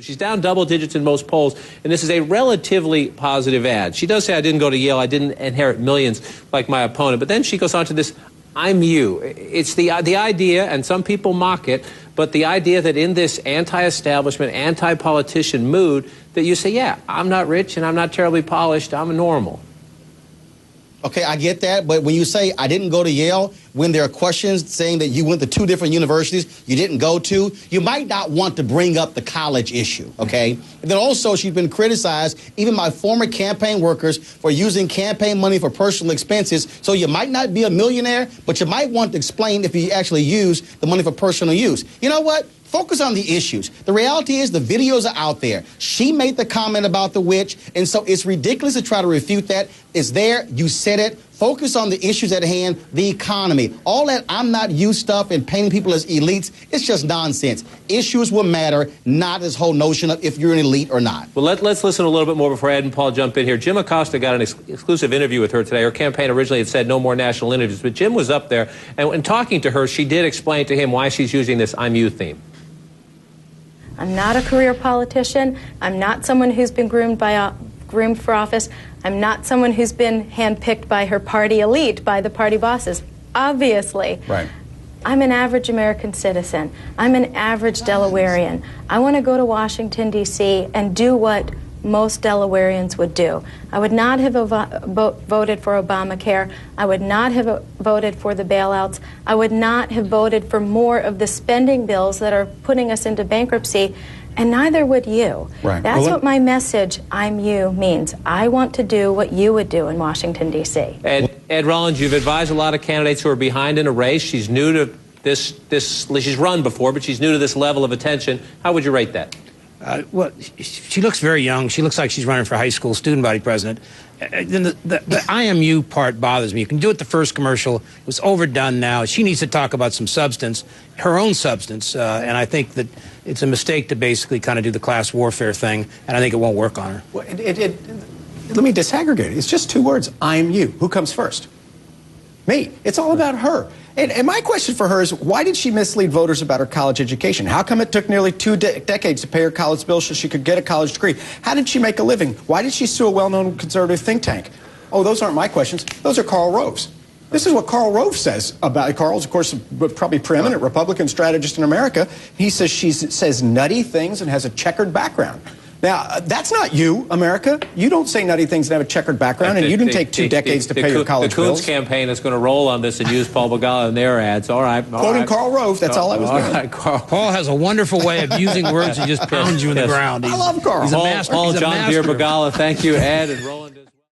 She's down double digits in most polls, and this is a relatively positive ad. She does say, I didn't go to Yale, I didn't inherit millions like my opponent. But then she goes on to this, I'm you. It's the idea, and some people mock it, but the idea that in this anti-establishment, anti-politician mood, that you say, yeah, I'm not rich and I'm not terribly polished, I'm normal. Okay, I get that, but when you say I didn't go to Yale, when there are questions saying that you went to 2 different universities you didn't go to, you might not want to bring up the college issue, okay? And then also she's been criticized, even by former campaign workers, for using campaign money for personal expenses. So you might not be a millionaire, but you might want to explain if you actually use the money for personal use. You know what? Focus on the issues. The reality is the videos are out there. She made the comment about the witch, and so it's ridiculous to try to refute that. It's there. You said it. Focus on the issues at hand, the economy. All that I'm not you stuff and painting people as elites, it's just nonsense. Issues will matter, not this whole notion of if you're an elite or not. Well, let's listen a little bit more before Ed and Paul jump in here. Jim Acosta got an exclusive interview with her today. Her campaign originally had said no more national interviews, but Jim was up there, and in talking to her, she did explain to him why she's using this I'm you theme. I'm not a career politician. I'm not someone who's been groomed for office. I'm not someone who's been handpicked by her party elite, by the party bosses. Obviously. Right. I'm an average American citizen. I'm an average Delawarean. I want to go to Washington, D.C. and do what most Delawareans would do. I would not have voted for Obamacare. I would not have voted for the bailouts. I would not have voted for more of the spending bills that are putting us into bankruptcy, and neither would you. Right. That's what my message, I'm you, means. I want to do what you would do in Washington, D.C. Ed Rollins, you've advised a lot of candidates who are behind in a race. She's new to this, she's run before, but she's new to this level of attention. How would you rate that? Well, she looks very young. She looks like she's running for high school student body president. Then the I am you part bothers me. You can do it the first commercial. It was overdone now. She needs to talk about some substance, her own substance, and I think that it's a mistake to basically kind of do the class warfare thing, and I think it won't work on her. Well, let me disaggregate it. It's just 2 words, I'm you. Who comes first? Me. It's all about her. And my question for her is, why did she mislead voters about her college education? How come it took nearly 2 decades to pay her college bills so she could get a college degree? How did she make a living? Why did she sue a well-known conservative think tank? Oh, those aren't my questions. Those are Karl Rove's. This is what Karl Rove says about Karl's, of course, probably preeminent Republican strategist in America. He says she says nutty things and has a checkered background. Now, that's not you, America. You don't say nutty things and have a checkered background, and you didn't take 2 decades to pay your college bills. The Coons campaign is going to roll on this and use Paul Begala in their ads. All right. Quoting Karl Rove, that's all I was doing. All right, Karl. Paul has a wonderful way of using words and just pounds you in the ground. I love Karl. He's a master. Paul, he's a John master. Deere, Begala, thank you, Ed and Roland.